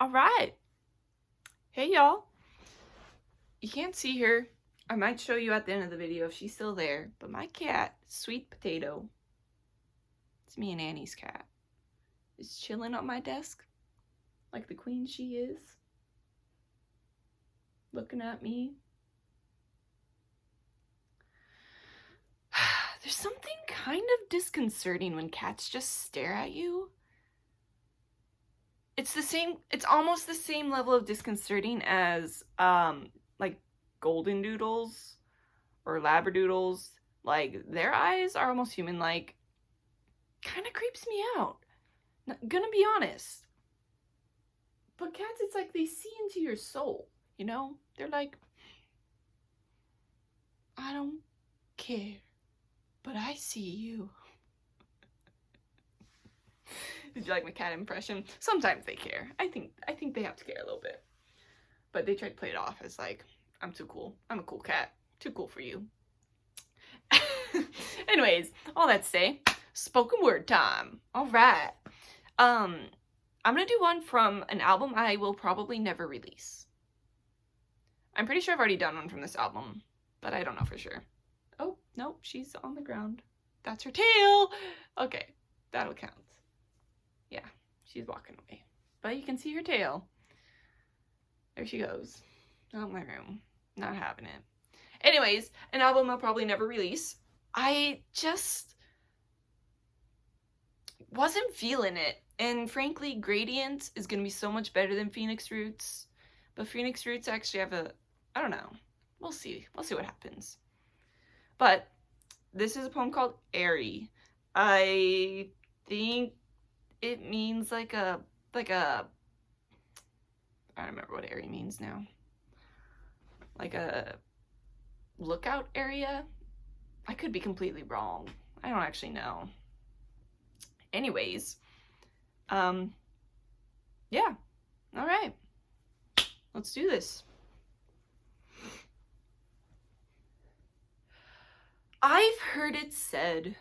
All right. Hey, y'all. You can't see her. I might show you at the end of the video if she's still there. But my cat, Sweet Potato, it's me and Annie's cat, is chilling on my desk like the queen she is, looking at me. There's something kind of disconcerting when cats just stare at you. It's almost the same level of disconcerting as like golden doodles or labradoodles. Like, their eyes are almost human-like. Kind of creeps me out. Gonna be honest. But cats, it's like they see into your soul, you know? They're like, I don't care, but I see you. Did you like my cat impression? Sometimes they care. I think they have to care a little bit. But they try to play it off as like, I'm too cool. I'm a cool cat. Too cool for you. Anyways, all that to say, spoken word time. All right. I'm gonna do one from an album I will probably never release. I'm pretty sure I've already done one from this album, but I don't know for sure. Oh, no, she's on the ground. That's her tail. Okay, that'll count. Yeah, she's walking away. But you can see her tail. There she goes. Not in my room. Not having it. Anyways, an album I'll probably never release. I just wasn't feeling it. And frankly, Gradient is going to be so much better than Phoenix Roots. But Phoenix Roots actually have I don't know. We'll see. We'll see what happens. But this is a poem called Aerie. I think it means like a, I don't remember what Aerie means now. Like a lookout area? I could be completely wrong. I don't actually know. Anyways, yeah. All right. Let's do this. I've heard it said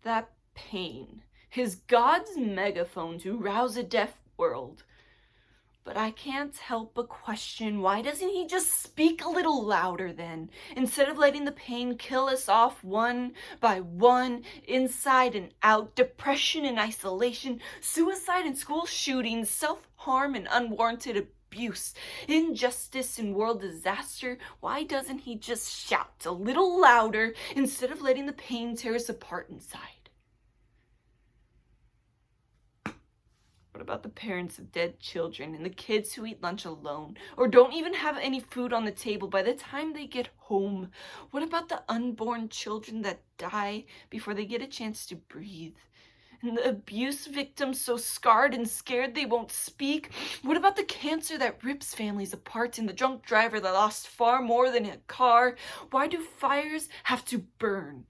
that pain is God's megaphone to rouse a deaf world. But I can't help but question, why doesn't he just speak a little louder then, instead of letting the pain kill us off one by one, inside and out, depression and isolation, suicide and school shootings, self-harm and unwarranted abuse, injustice and world disaster? Why doesn't he just shout a little louder instead of letting the pain tear us apart inside? What about the parents of dead children and the kids who eat lunch alone or don't even have any food on the table by the time they get home? What about the unborn children that die before they get a chance to breathe? And the abuse victims so scarred and scared they won't speak? What about the cancer that rips families apart and the drunk driver that lost far more than a car? Why do fires have to burn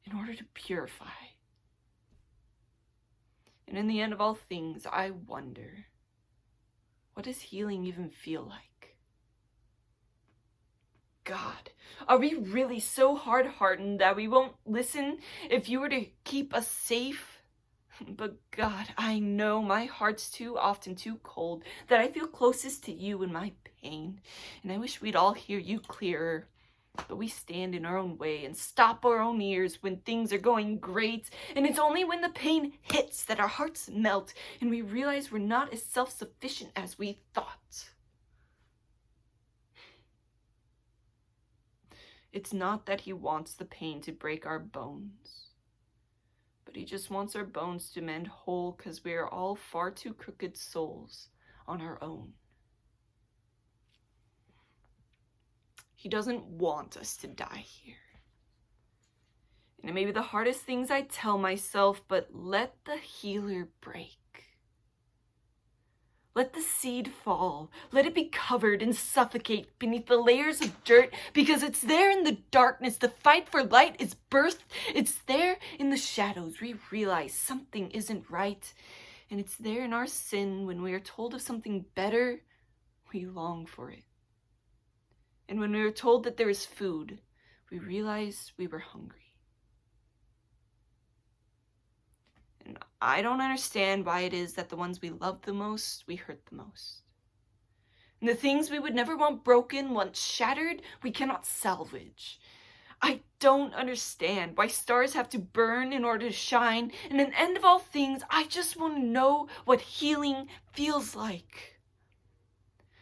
in order to purify? And in the end of all things, I wonder, what does healing even feel like? God, are we really so hard-hardened that we won't listen if you were to keep us safe? But God, I know my heart's too often too cold, that I feel closest to you in my pain. And I wish we'd all hear you clearer. But we stand in our own way and stop our own ears when things are going great. And it's only when the pain hits that our hearts melt and we realize we're not as self-sufficient as we thought. It's not that he wants the pain to break our bones, but he just wants our bones to mend whole because we are all far too crooked souls on our own. He doesn't want us to die here. And it may be the hardest things I tell myself, but let the healer break. Let the seed fall. Let it be covered and suffocate beneath the layers of dirt, because it's there in the darkness. The fight for light is birthed. It's there in the shadows. We realize something isn't right. And it's there in our sin when we are told of something better, we long for it. And when we were told that there is food, we realized we were hungry. And I don't understand why it is that the ones we love the most, we hurt the most. And the things we would never want broken, once shattered, we cannot salvage. I don't understand why stars have to burn in order to shine, and in the end of all things, I just want to know what healing feels like.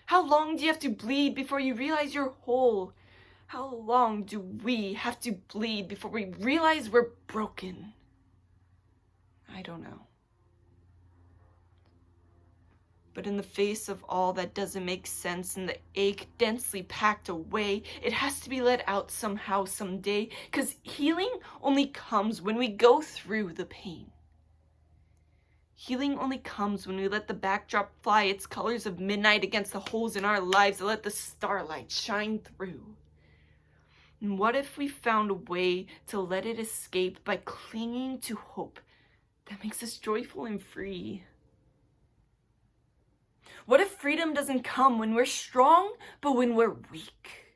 How long do you have to bleed before you realize you're whole? How long do we have to bleed before we realize we're broken? I don't know. But in the face of all that doesn't make sense and the ache densely packed away, it has to be let out somehow, someday, because healing only comes when we go through the pain. Healing only comes when we let the backdrop fly its colors of midnight against the holes in our lives and let the starlight shine through. And what if we found a way to let it escape by clinging to hope that makes us joyful and free? What if freedom doesn't come when we're strong, but when we're weak?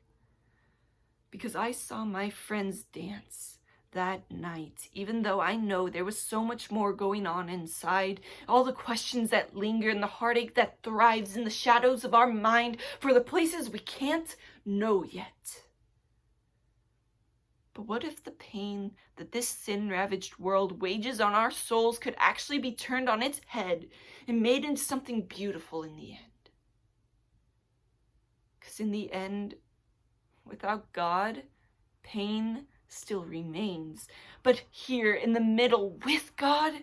Because I saw my friends dance that night, even though I know there was so much more going on inside, all the questions that linger and the heartache that thrives in the shadows of our mind for the places we can't know yet. But what if the pain that this sin-ravaged world wages on our souls could actually be turned on its head and made into something beautiful in the end? Because in the end, without God, pain still remains. But here in the middle with God,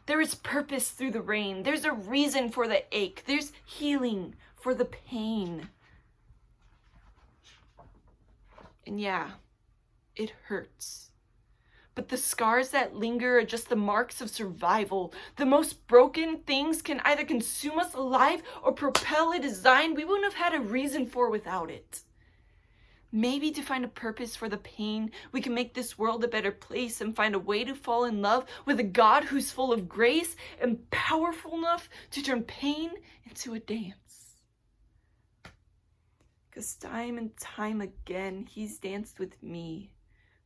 there is purpose through the rain. There's a reason for the ache. There's healing for the pain. And yeah, it hurts. But the scars that linger are just the marks of survival. The most broken things can either consume us alive or propel a design we wouldn't have had a reason for without it. Maybe to find a purpose for the pain, we can make this world a better place and find a way to fall in love with a God who's full of grace and powerful enough to turn pain into a dance. Because time and time again, he's danced with me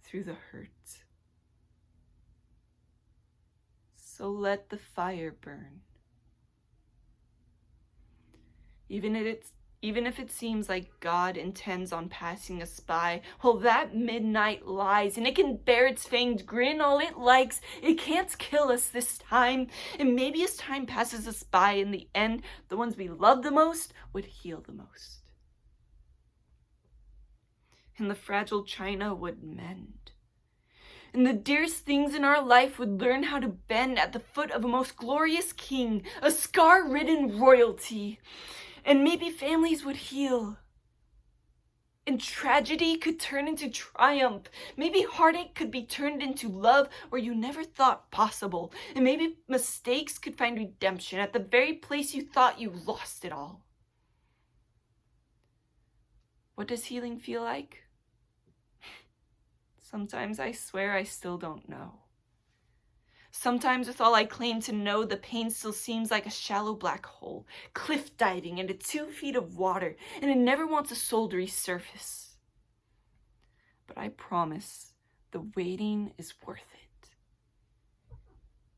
through the hurt. So let the fire burn. Even if it seems like God intends on passing us by, well, that midnight lies, and it can bear its fanged grin all it likes. It can't kill us this time. And maybe as time passes us by, in the end, the ones we love the most would heal the most. And the fragile china would mend. And the dearest things in our life would learn how to bend at the foot of a most glorious king, a scar-ridden royalty. And maybe families would heal. And tragedy could turn into triumph. Maybe heartache could be turned into love where you never thought possible. And maybe mistakes could find redemption at the very place you thought you lost it all. What does healing feel like? Sometimes I swear I still don't know. Sometimes with all I claim to know, the pain still seems like a shallow black hole, cliff diving into 2 feet of water, and it never wants a soul to resurface. But I promise the waiting is worth it.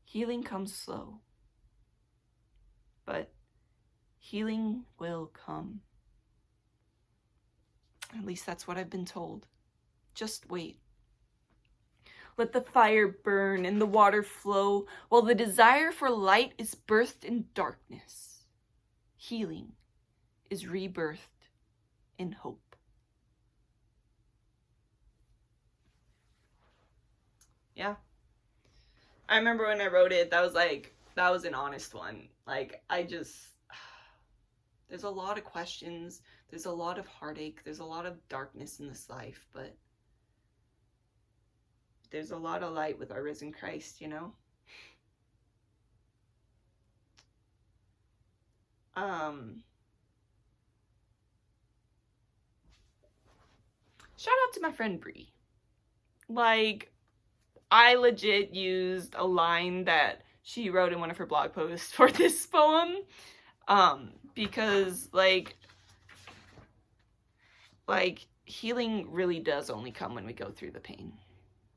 Healing comes slow, but healing will come. At least that's what I've been told. Just wait. Let the fire burn and the water flow, while the desire for light is birthed in darkness. Healing is rebirthed in hope. Yeah. I remember when I wrote it, that was an honest one. There's a lot of questions, there's a lot of heartache, there's a lot of darkness in this life, but there's a lot of light with our risen Christ, you know? Shout out to my friend Bree. I legit used a line that she wrote in one of her blog posts for this poem. Because healing really does only come when we go through the pain.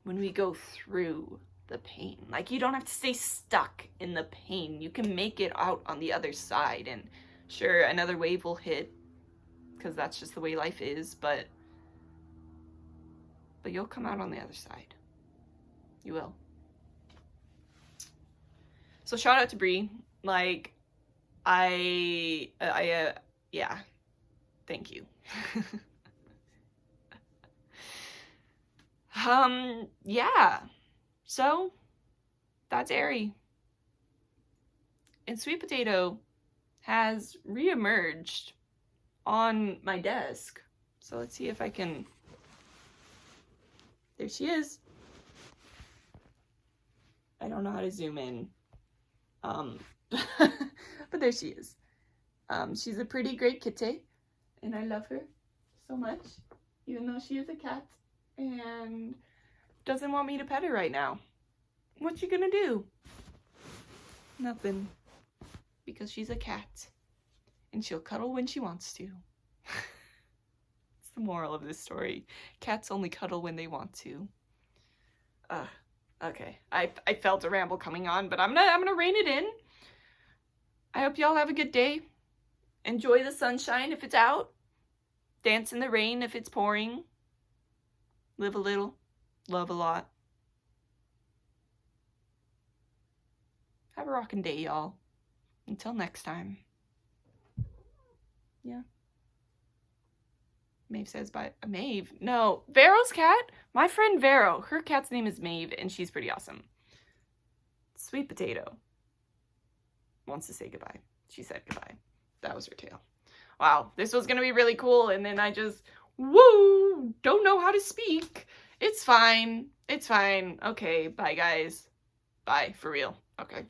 When we go through the pain. Like, you don't have to stay stuck in the pain. You can make it out on the other side, and sure, another wave will hit, because that's just the way life is, but you'll come out on the other side. You will. So shout out to Bree. Like, yeah, thank you. Yeah, so that's Aerie. And Sweet Potato has re-emerged on my desk. So let's see if I can, there she is. I don't know how to zoom in. But there she is. She's a pretty great kitty, and I love her so much, even though she is a cat and doesn't want me to pet her right now. What you gonna do? Nothing, because she's a cat, and she'll cuddle when she wants to. It's the moral of this story. Cats only cuddle when they want to. Okay, I felt a ramble coming on, but I'm gonna rein it in. I hope y'all have a good day. Enjoy the sunshine if it's out. Dance in the rain if it's pouring. Live a little, love a lot. Have a rockin' day, y'all. Until next time. Yeah. Maeve says bye. Maeve? No. Vero's cat? My friend Vero. Her cat's name is Maeve, and she's pretty awesome. Sweet Potato wants to say goodbye. She said goodbye. That was her tale. Wow, this was gonna be really cool, and then I just, woo, don't know how to speak. It's fine. It's fine. Okay, bye, guys. Bye, for real. Okay.